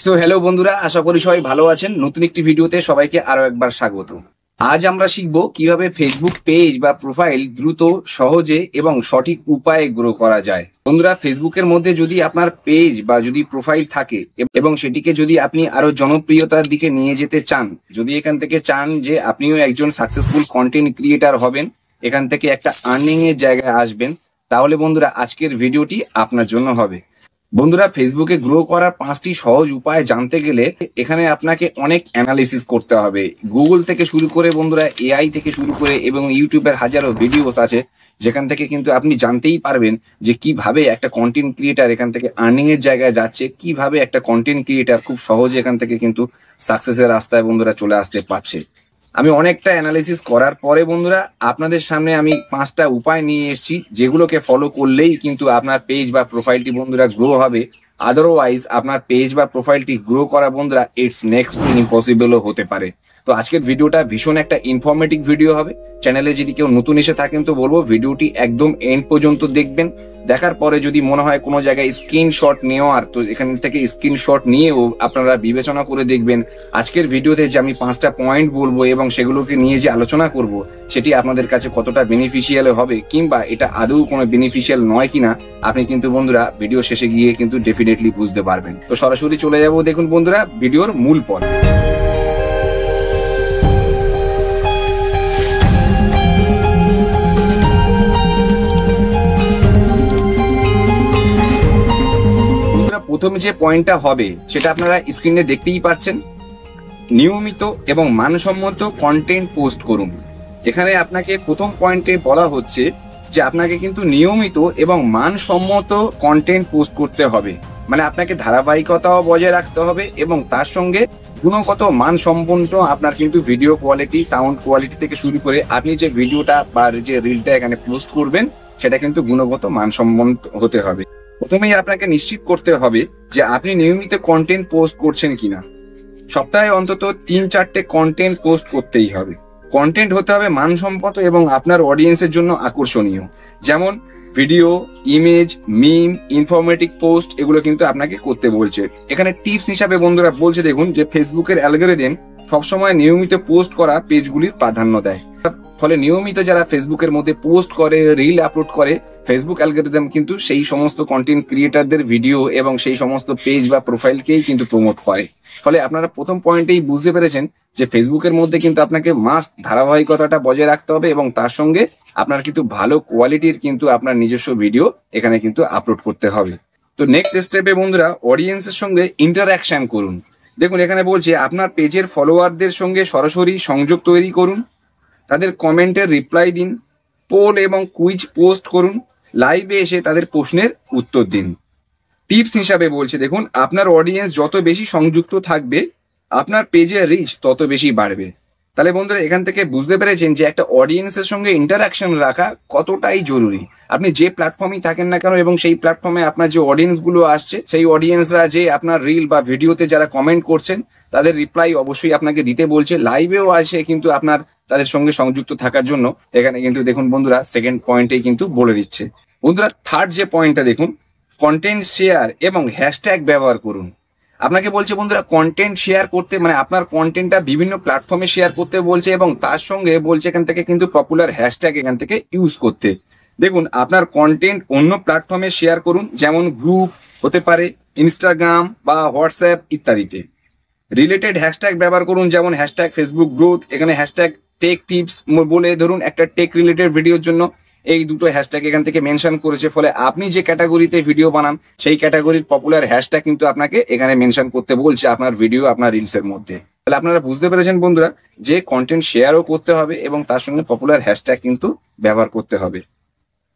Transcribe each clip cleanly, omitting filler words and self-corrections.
So hello বন্ধুরা, আশা করি সবাই ভালো আছেন। নতুন একটি ভিডিওতে সবাইকে আরো একবার স্বাগত। আজ আমরা শিখব কিভাবে ফেসবুক পেজ বা প্রোফাইল দ্রুত, সহজে এবং সঠিক উপায়ে গ্রো করা যায়। বন্ধুরা, ফেসবুকের মধ্যে যদি আপনার পেজ বা যদি প্রোফাইল থাকে এবং সেটিকে যদি আপনি আরো জনপ্রিয়তার দিকে নিয়ে যেতে চান, যদি এখান থেকে চান যে আপনিও একজন সাকসেসফুল কন্টেন্ট ক্রিয়েটার হবেন, এখান থেকে একটা আর্নিং এর জায়গায় আসবেন, তাহলে বন্ধুরা আজকের ভিডিওটি আপনার জন্য হবে। বন্ধুরা, ফেসবুকে গ্রো করার 5টি সহজ উপায় জানতে গেলে এখানে আপনাকে অনেক অ্যানালিসিস করতে হবে। গুগল থেকে শুরু করে বন্ধুরা এআই থেকে শুরু করে এবং ইউটিউবের হাজারো ভিডিওস আছে, যেখান থেকে কিন্তু আপনি জানতেই পারবেন যে কিভাবে একটা কন্টেন্ট ক্রিয়েটার এখান থেকে আর্নিং এর জায়গায় যাচ্ছে, কিভাবে একটা কন্টেন্ট ক্রিয়েটার খুব সহজে এখান থেকে কিন্তু সাকসেসের রাস্তায় বন্ধুরা চলে আসতে পারছে। আমি অনেকটা অ্যানালিসিস করার পরে বন্ধুরা আপনাদের সামনে আমি 5টা উপায় নিয়ে এসেছি, যেগুলোকে ফলো করলেই কিন্তু আপনার পেজ বা প্রোফাইলটি বন্ধুরা গ্রো হবে। আদারওয়াইজ আপনার পেজ বা প্রোফাইলটি গ্রো করা বন্ধুরা ইটস নেক্সট টু ইম্পসিবলও হতে পারে। তো আজকের ভিডিওটা ভীষণ একটা ইনফরমেটিভ ভিডিও হবে। চ্যানেলে যদি কেউ নতুন এসে থাকেন তো বলবো ভিডিওটি একদম এন্ড পর্যন্ত দেখবেন। দেখার পরে যদি মনে হয় কোনো জায়গায় স্ক্রিনশট নেওয়ার, তো এখান থেকে স্ক্রিনশট নিয়েও আপনারা বিবেচনা করে দেখবেন আজকের ভিডিওতে যে আমি 5টা পয়েন্ট বলবো এবং সেগুলোকে নিয়ে যে আলোচনা করব সেটি আপনাদের কাছে কতটা বেনিফিশিয়াল হবে, কিংবা এটা আদৌ কোনো বেনিফিশিয়াল নয় কিনা, আপনি কিন্তু বন্ধুরা ভিডিও শেষে গিয়ে কিন্তু ডেফিনেটলি বুঝতে পারবেন। তো সরাসরি চলে যাব দেখুন বন্ধুরা ভিডিওর মূল পর্বে। প্রথম যে পয়েন্টটা হবে সেটা আপনারা স্ক্রিনে দেখতেই পাচ্ছেন, নিয়মিত এবং মানসম্মত কন্টেন্ট পোস্ট করুন। এখানে আপনাকে প্রথম পয়েন্টে বলা হচ্ছে যে আপনাকে কিন্তু নিয়মিত এবং মানসম্মত কন্টেন্ট পোস্ট করতে হবে। মানে আপনাকে ধারাবাহিকতাও বজায় রাখতে হবে এবং তার সঙ্গে গুণগত মানসম্পন্ন আপনার কিন্তু ভিডিও কোয়ালিটি, সাউন্ড কোয়ালিটি থেকে শুরু করে আপনি যে ভিডিওটা বা যে রিলটা এখানে পোস্ট করবেন সেটা কিন্তু গুণগত মানসম্পন্ন হতে হবে। প্রথমেই আপনাকে নিশ্চিত করতে হবে যে আপনি নিয়মিত কন্টেন্ট পোস্ট করছেন কিনা। সপ্তাহে অন্তত 3-4টে কন্টেন্ট পোস্ট করতেই হবে। কন্টেন্ট হতে হবে মানসম্মত এবং আপনার অডিয়েন্সের জন্য আকর্ষণীয়, যেমন ভিডিও, ইমেজ, মিম, ইনফরমেটিভ পোস্ট, এগুলো কিন্তু আপনাকে করতে বলছে। এখানে টিপস হিসাবে বন্ধুরা বলছে দেখুন যে ফেসবুকের অ্যালগরিদম সবসময় নিয়মিত পোস্ট করা পেজগুলির প্রাধান্য দেয়। ফলে নিয়মিত যারা ফেসবুকের মধ্যে পোস্ট করে, রিল আপলোড করে, ফেসবুক অ্যালগরিদম কিন্তু সেই সমস্ত কন্টেন্ট ক্রিয়েটারদের ভিডিও এবং সেই সমস্ত পেজ বা প্রোফাইলকেই কিন্তু প্রমোট করে। ফলে আপনারা প্রথম পয়েন্টেই বুঝতে পেরেছেন যে ফেসবুকের মধ্যে কিন্তু আপনাকে মাস্ট ধারাবাহিকতাটা বজায় রাখতে হবে এবং তার সঙ্গে আপনার কিন্তু ভালো কোয়ালিটির কিন্তু আপনার নিজস্ব ভিডিও এখানে কিন্তু আপলোড করতে হবে। তো নেক্সট স্টেপে বন্ধুরা অডিয়েন্সের সঙ্গে ইন্টারঅ্যাকশন করুন। দেখুন এখানে বলছে আপনার পেজের ফলোয়ারদের সঙ্গে সরাসরি সংযোগ তৈরি করুন, তাদের কমেন্টের রিপ্লাই দিন, পোল এবং কুইজ পোস্ট করুন, লাইভে এসে তাদের প্রশ্নের উত্তর দিন। টিপস হিসাবে বলছে দেখুন আপনার অডিয়েন্স যত বেশি সংযুক্ত থাকবে আপনার পেজের রিচ তত বেশি বাড়বে। তাহলে বন্ধুরা এখান থেকে বুঝতে পেরেছেন যে একটা অডিয়েন্সের সঙ্গে ইন্টারাকশন রাখা কতটাই জরুরি। আপনি যে প্ল্যাটফর্মেই থাকেন না কেন এবং সেই প্ল্যাটফর্মে আপনার যে অডিয়েন্স গুলো আসছে, সেই অডিয়েন্সরা যে আপনার রিল বা ভিডিওতে যারা কমেন্ট করছেন তাদের রিপ্লাই অবশ্যই আপনাকে দিতে বলছে। লাইভেও আসে কিন্তু আপনার তাদের সঙ্গে সংযুক্ত থাকার জন্য এখানে কিন্তু দেখুন বন্ধুরা সেকেন্ড পয়েন্টেই কিন্তু বলে দিচ্ছে। বন্ধুরা থার্ড যে পয়েন্টটা দেখুন, কন্টেন্ট শেয়ার এবং হ্যাশট্যাগ ব্যবহার করুন। আপনাকে বলছে বন্ধুরা কন্টেন্ট শেয়ার করতে, মানে আপনার কন্টেন্টটা বিভিন্ন প্ল্যাটফর্মে শেয়ার করতে বলছে এবং তার সঙ্গে বলছে এখান থেকে কিন্তু পপুলার হ্যাশট্যাগ এখান থেকে ইউজ করতে। দেখুন আপনার কন্টেন্ট অন্য প্ল্যাটফর্মে শেয়ার করুন, যেমন গ্রুপ হতে পারে, ইনস্টাগ্রাম বা হোয়াটসঅ্যাপ ইত্যাদিতে। রিলেটেড হ্যাশট্যাগ ব্যবহার করুন, যেমন হ্যাশট্যাগ ফেসবুক গ্রোথ, এখানে হ্যাশট্যাগ টেক টিপস বলে ধরুন একটা টেক রিলেটেড ভিডিওর জন্য এই দুটো হ্যাশট্যাগ এখান থেকে মেনশন করেছে। ফলে আপনি যে ক্যাটাগরিতে ভিডিও বানান সেই ক্যাটাগরির পপুলার হ্যাশট্যাগ কিন্তু আপনাকে এখানে মেনশন করতে বলছে আপনার ভিডিও, আপনার রিলস এর মধ্যে। তাহলে আপনারা বুঝতে পেরেছেন বন্ধুরা যে কন্টেন্ট শেয়ারও করতে হবে এবং তার সঙ্গে পপুলার হ্যাশট্যাগ কিন্তু ব্যবহার করতে হবে।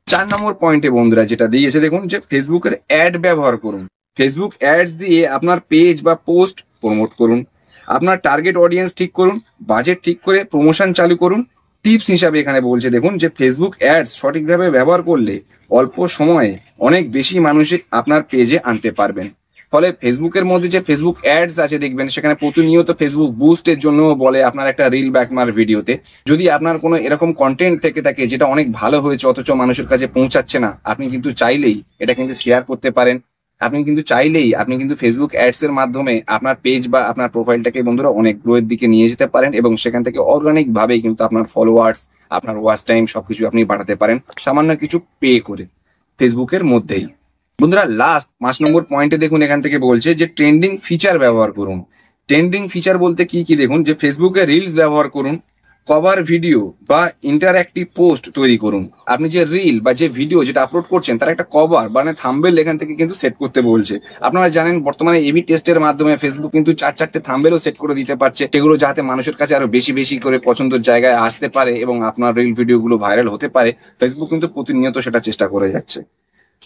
4 নম্বর পয়েন্টে বন্ধুরা যেটা দিয়েছে দেখুন যে ফেসবুকের অ্যাড ব্যবহার করুন। ফেসবুক অ্যাডস দিয়ে আপনার পেজ বা পোস্ট প্রমোট করুন। আপনার টার্গেট অডিয়েন্স ঠিক করুন, বাজেট ঠিক করে প্রমোশন চালু করুন। টিপস হিসাবে এখানে বলছে দেখুন যে ফেসবুক অ্যাডস সঠিকভাবে ব্যবহার করলে অল্প সময়ে অনেক বেশি মানুষ আপনার পেজে আনতে পারবেন। ফলে ফেসবুকের মধ্যে যে ফেসবুক অ্যাডস আছে দেখবেন সেখানে প্রতিনিয়ত ফেসবুক বুস্টের জন্য বলে আপনার একটা রিল বা আপনার ভিডিওতে যদি আপনার কোনো এরকম কন্টেন্ট থেকে থাকে যেটা অনেক ভালো হয়েছে অথচ মানুষের কাছে পৌঁছাচ্ছে না, আপনি কিন্তু চাইলেই এটা কিন্তু শেয়ার করতে পারেন। আপনি কিন্তু চাইলেই আপনি কিন্তু ফেসবুক অ্যাডস এর মাধ্যমে আপনার পেজ বা আপনার প্রোফাইলটাকে বন্ধুরা অনেক গ্রোয়ের দিকে নিয়ে যেতে পারেন এবং সেখান থেকে অর্গানিক ভাবে কিন্তু আপনার ফলোয়ার্স, আপনার ওয়াচ টাইম সবকিছু আপনি বাড়াতে পারেন সামান্য কিছু পে করে ফেসবুকের মধ্যেই। বন্ধুরা লাস্ট 5 নম্বর পয়েন্টে দেখুন এখান থেকে বলছে যে ট্রেন্ডিং ফিচার ব্যবহার করুন। ট্রেন্ডিং ফিচার বলতে কি কি দেখুন, যে ফেসবুকে রিলস ব্যবহার করুন, কভার ভিডিও বা ইন্টারঅ্যাক্টিভ পোস্ট তৈরি করুন। আপনি যে রিল বা যে ভিডিও যেটা আপলোড করছেন তার একটা কভার মানে থাম্বনেল এখান থেকে কিন্তু সেট করতে বলছে। আপনারা জানেন বর্তমানে এবি টেস্টের মাধ্যমে ফেসবুক কিন্তু 4-4টে থাম্বনেলও সেট করে দিতে পারছে, সেগুলো যাতে মানুষের কাছে আরো বেশি বেশি করে পছন্দের জায়গায় আসতে পারে এবং আপনার রিল ভিডিওগুলো ভাইরাল হতে পারে। ফেসবুক কিন্তু প্রতিনিয়ত সেটা চেষ্টা করে যাচ্ছে।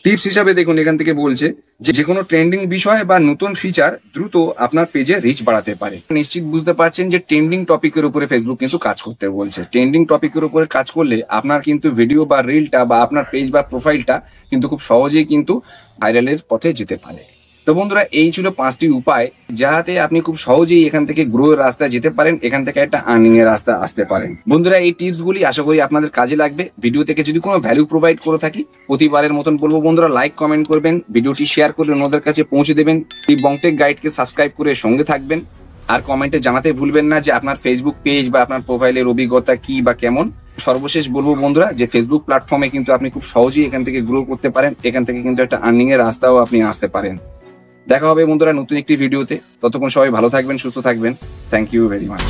টিপস হিসাবে দেখুন এখান থেকে বলছে যে কোনো ট্রেন্ডিং বিষয় বা নতুন ফিচার দ্রুত আপনার পেজে রিচ বাড়াতে পারে। নিশ্চিত বুঝতে পারছেন যে ট্রেন্ডিং টপিকের উপরে ফেসবুক কিন্তু কাজ করতে বলছে। ট্রেন্ডিং টপিকের উপরে কাজ করলে আপনার কিন্তু ভিডিও বা রিলটা বা আপনার পেজ বা প্রোফাইলটা কিন্তু খুব সহজেই কিন্তু ভাইরালের পথে যেতে পারে। তো বন্ধুরা এই ছিল 5টি উপায় যাতে আপনি খুব সহজেই এখান থেকে গ্রোয়ের রাস্তায় যেতে পারেন, এখান থেকে একটা আর্নিং এর রাস্তা আসতে পারেন। বন্ধুরা এই টিপস গুলি আশা করি আপনাদের কাজে লাগবে। ভিডিও থেকে যদি কোনো ভ্যালু প্রোভাইড করে থাকি প্রতিবারের মতন বলবো বন্ধুরা লাইক কমেন্ট করবেন, ভিডিওটি শেয়ার করে অন্যদের কাছে পৌঁছে দেবেন, এই বংটেক গাইডকে সাবস্ক্রাইব করে সঙ্গে থাকবেন। আর কমেন্টে জানাতে ভুলবেন না যে আপনার ফেসবুক পেজ বা আপনার প্রোফাইলের অভিজ্ঞতা কি বা কেমন। সর্বশেষ বলবো বন্ধুরা যে ফেসবুক প্ল্যাটফর্মে কিন্তু আপনি খুব সহজেই এখান থেকে গ্রো করতে পারেন, এখান থেকে কিন্তু একটা আর্নিং এর রাস্তাও আপনি আসতে পারেন। দেখা হবে বন্ধুরা নতুন একটি ভিডিওতে। ততক্ষণ সবাই ভালো থাকবেন, সুস্থ থাকবেন। Thank you very much.